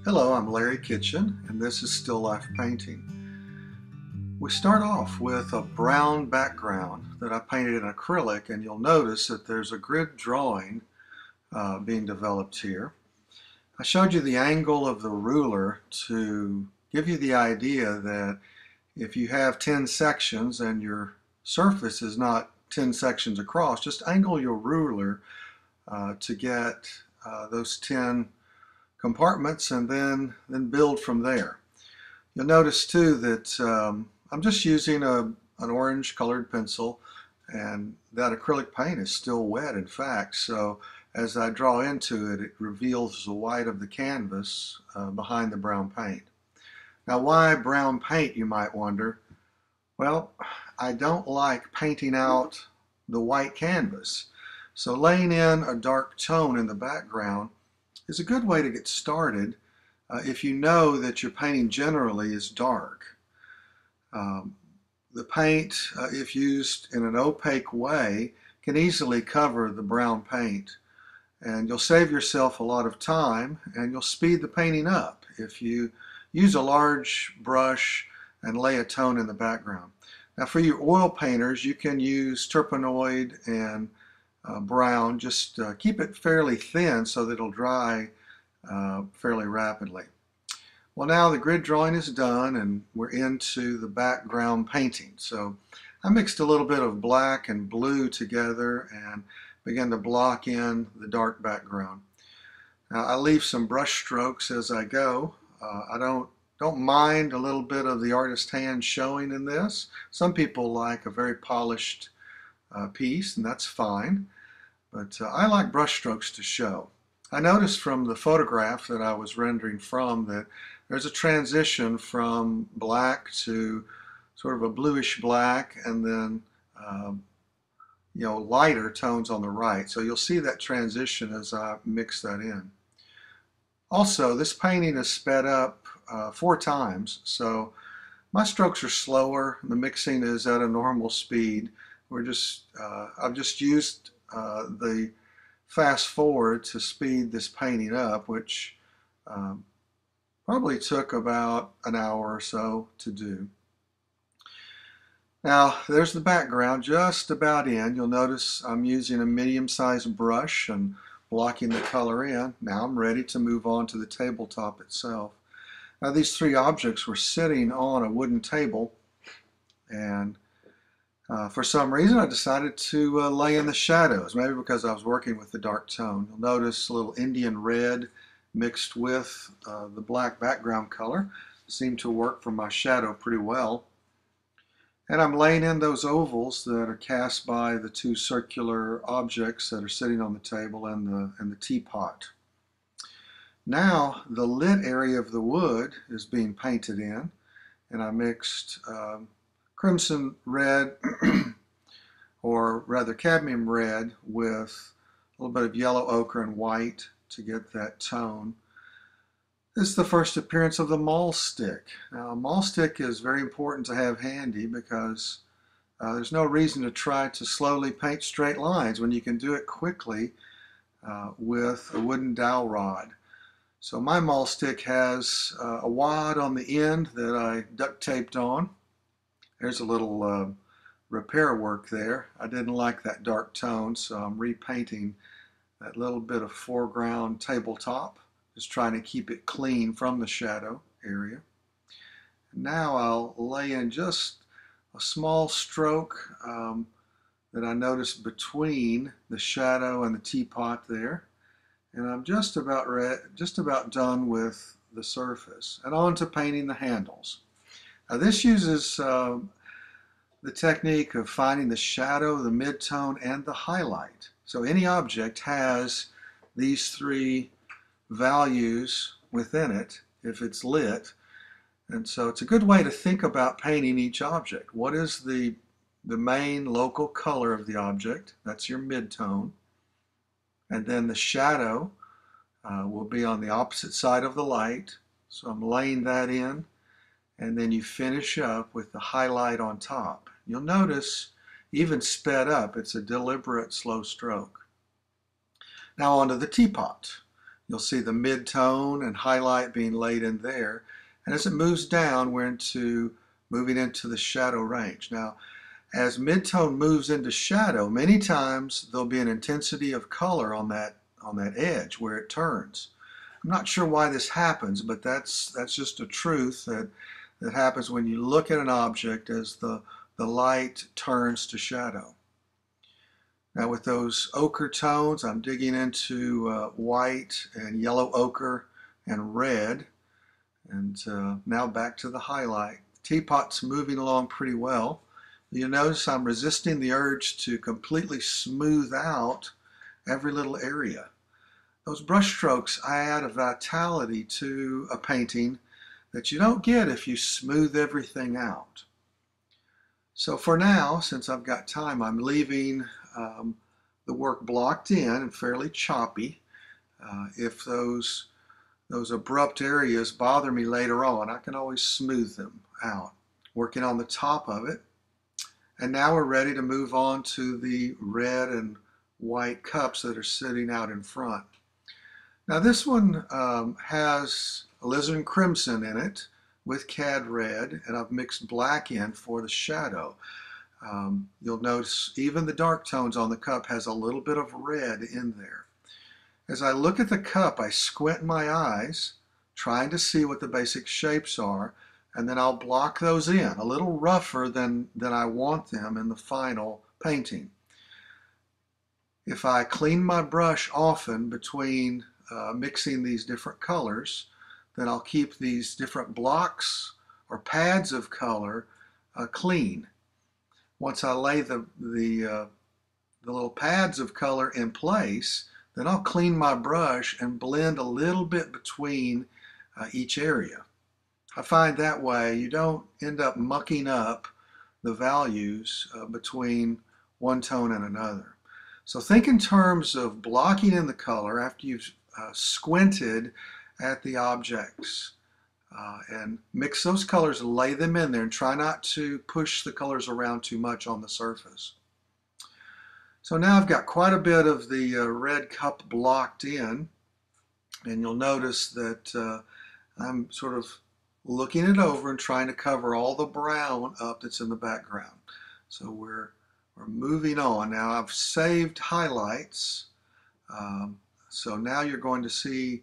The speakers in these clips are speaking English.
Hello, I'm Larry Kitchen, and this is Still Life Painting. We start off with a brown background that I painted in acrylic, and you'll notice that there's a grid drawing being developed here. I showed you the angle of the ruler to give you the idea that if you have 10 sections and your surface is not 10 sections across, just angle your ruler to get those 10 compartments and then build from there. You'll notice too that I'm just using an orange colored pencil, and that acrylic paint is still wet, in fact, so as I draw into it, it reveals the white of the canvas behind the brown paint. Now, why brown paint, you might wonder? Well, I don't like painting out the white canvas, so laying in a dark tone in the background is a good way to get started if you know that your painting generally is dark. The paint, if used in an opaque way, can easily cover the brown paint, and you'll save yourself a lot of time and you'll speed the painting up if you use a large brush and lay a tone in the background. Now, for you oil painters, you can use turpenoid and brown. Just keep it fairly thin so that it'll dry fairly rapidly. Well, now the grid drawing is done and we're into the background painting. So I mixed a little bit of black and blue together and began to block in the dark background. Now I leave some brush strokes as I go. I don't mind a little bit of the artist's hand showing in this. Some people like a very polished piece, and that's fine. But I like brush strokes to show. I noticed from the photograph that I was rendering from that there's a transition from black to sort of a bluish black, and then lighter tones on the right. So you'll see that transition as I mix that in. Also, this painting is sped up 4 times, so my strokes are slower. The mixing is at a normal speed. I've just used the fast forward to speed this painting up, which probably took about an hour or so to do. Now, there's the background just about in. You'll notice I'm using a medium-sized brush and blocking the color in. Now I'm ready to move on to the tabletop itself. Now, these 3 objects were sitting on a wooden table, and for some reason I decided to lay in the shadows, maybe because I was working with the dark tone. You'll notice a little Indian red mixed with the black background color seemed to work for my shadow pretty well. And I'm laying in those ovals that are cast by the 2 circular objects that are sitting on the table and the teapot. Now the lit area of the wood is being painted in, and I mixed crimson red or rather cadmium red with a little bit of yellow ochre and white to get that tone. This is the first appearance of the maul stick. Now, a maul stick is very important to have handy because there's no reason to try to slowly paint straight lines when you can do it quickly with a wooden dowel rod. So my maul stick has a wad on the end that I duct taped on. There's a little repair work there. I didn't like that dark tone, so I'm repainting that little bit of foreground tabletop, just trying to keep it clean from the shadow area. And now I'll lay in just a small stroke that I noticed between the shadow and the teapot there. And I'm just about done with the surface. And on to painting the handles. Now this uses the technique of finding the shadow, the midtone, and the highlight. So any object has these 3 values within it if it's lit. And so it's a good way to think about painting each object. What is the main local color of the object? That's your midtone. And then the shadow will be on the opposite side of the light. So I'm laying that in. And then you finish up with the highlight on top. You'll notice, even sped up, it's a deliberate slow stroke. Now onto the teapot. You'll see the mid-tone and highlight being laid in there. And as it moves down, we're moving into the shadow range. Now, as mid-tone moves into shadow, many times there'll be an intensity of color on that edge where it turns. I'm not sure why this happens, but that's just a truth that happens when you look at an object as the light turns to shadow. Now with those ochre tones, I'm digging into white and yellow ochre and red. And now back to the highlight. The teapot's moving along pretty well. You'll notice I'm resisting the urge to completely smooth out every little area. Those brush strokes add a vitality to a painting that you don't get if you smooth everything out. So for now, since I've got time, I'm leaving the work blocked in and fairly choppy. If those abrupt areas bother me later on, I can always smooth them out, working on the top of it. And now we're ready to move on to the red and white cups that are sitting out in front. Now this one has alizarin crimson in it with cad red, and I've mixed black in for the shadow. You'll notice even the dark tones on the cup has a little bit of red in there. As I look at the cup, I squint my eyes, trying to see what the basic shapes are, and then I'll block those in, a little rougher than I want them in the final painting. If I clean my brush often between mixing these different colors, then I'll keep these different blocks or pads of color clean. Once I lay the little pads of color in place, then I'll clean my brush and blend a little bit between each area. I find that way you don't end up mucking up the values between one tone and another. So think in terms of blocking in the color after you've squinted at the objects and mix those colors and lay them in there, and try not to push the colors around too much on the surface. So now I've got quite a bit of the red cup blocked in, and you'll notice that I'm sort of looking it over and trying to cover all the brown up that's in the background. So we're moving on. Now I've saved highlights, so now you're going to see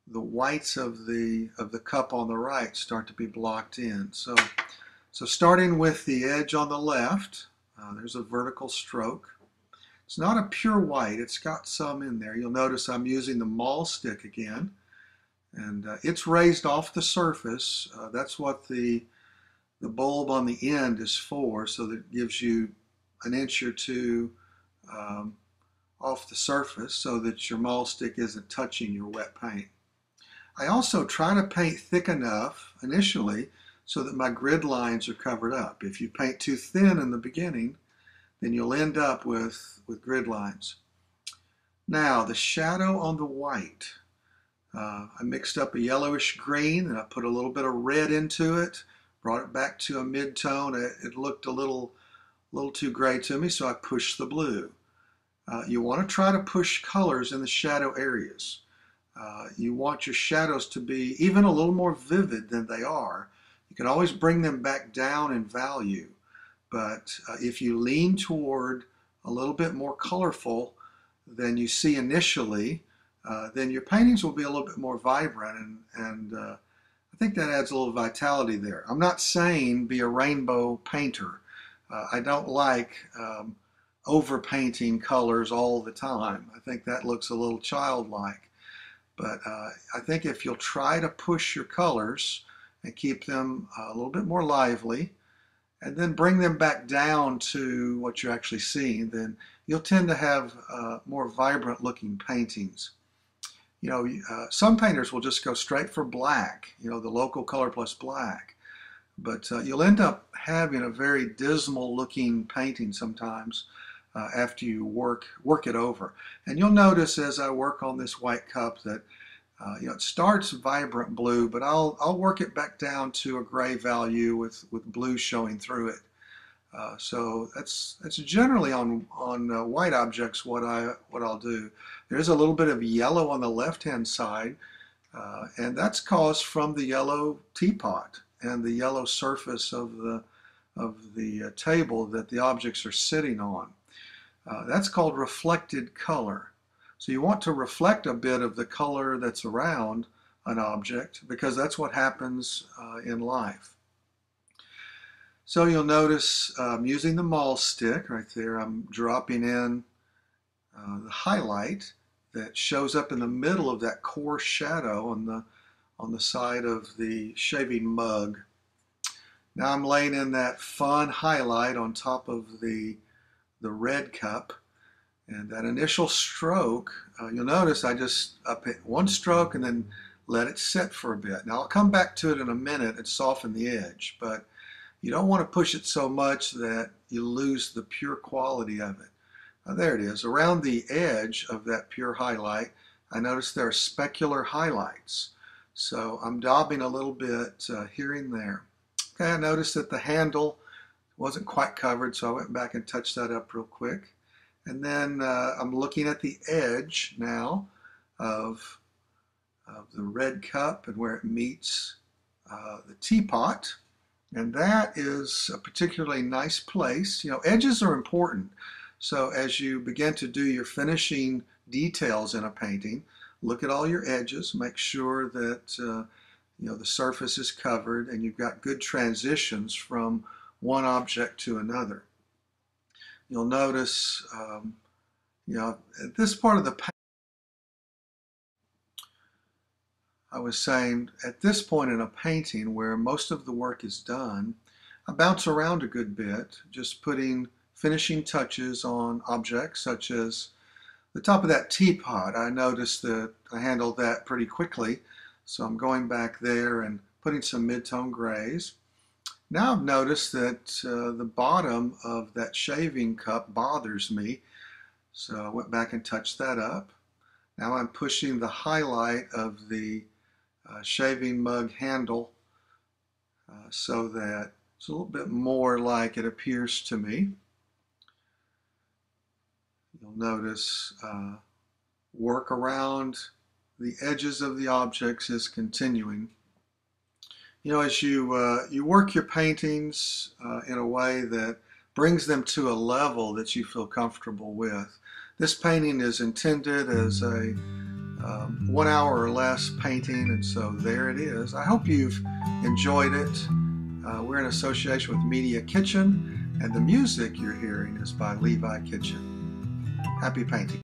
the whites of the cup on the right start to be blocked in. So starting with the edge on the left, there's a vertical stroke. It's not a pure white, it's got some in there. You'll notice I'm using the maul stick again, and it's raised off the surface. That's what the bulb on the end is for, so that it gives you an inch or two off the surface so that your maul stick isn't touching your wet paint. I also try to paint thick enough initially so that my grid lines are covered up. If you paint too thin in the beginning, then you'll end up with grid lines. Now the shadow on the white. I mixed up a yellowish green and I put a little bit of red into it, brought it back to a mid-tone. It looked a little too gray to me, so I pushed the blue. You want to try to push colors in the shadow areas. You want your shadows to be even a little more vivid than they are. You can always bring them back down in value, but if you lean toward a little bit more colorful than you see initially, then your paintings will be a little bit more vibrant, and I think that adds a little vitality there. I'm not saying be a rainbow painter. I don't like overpainting colors all the time. I think that looks a little childlike. But I think if you'll try to push your colors and keep them a little bit more lively, and then bring them back down to what you're actually seeing, then you'll tend to have more vibrant looking paintings. You know, some painters will just go straight for black, you know, the local color plus black. But you'll end up having a very dismal looking painting sometimes after you work it over. And you'll notice as I work on this white cup that you know, it starts vibrant blue, but I'll work it back down to a gray value with blue showing through it. So that's generally on white objects what I'll do. There's a little bit of yellow on the left-hand side, and that's caused from the yellow teapot and the yellow surface of the table that the objects are sitting on. That's called reflected color. So you want to reflect a bit of the color that's around an object because that's what happens in life. So you'll notice using the maul stick right there, I'm dropping in the highlight that shows up in the middle of that core shadow on the side of the shaving mug. Now I'm laying in that fun highlight on top of the red cup, and that initial stroke, you'll notice I just up it one stroke and then let it set for a bit. Now I'll come back to it in a minute and soften the edge, but you don't want to push it so much that you lose the pure quality of it. There it is. Around the edge of that pure highlight, I notice there are specular highlights. So I'm daubing a little bit here and there. Okay, I noticed that the handle wasn't quite covered, so I went back and touched that up real quick. And then I'm looking at the edge now of the red cup and where it meets the teapot. And that is a particularly nice place. You know, edges are important. So as you begin to do your finishing details in a painting, look at all your edges, make sure that you know, the surface is covered and you've got good transitions from one object to another. You'll notice, you know, at this part of the painting, I was saying at this point in a painting where most of the work is done, I bounce around a good bit, just putting finishing touches on objects such as the top of that teapot. I noticed that I handled that pretty quickly, so I'm going back there and putting some mid-tone grays. Now I've noticed that the bottom of that shaving cup bothers me, so I went back and touched that up. Now I'm pushing the highlight of the shaving mug handle so that it's a little bit more like it appears to me. You'll notice work around the edges of the objects is continuing. You know, as you work your paintings in a way that brings them to a level that you feel comfortable with. This painting is intended as a 1 hour or less painting, and so there it is. I hope you've enjoyed it. We're in association with Media Kitchen, and the music you're hearing is by Levi Kitchen. Happy painting.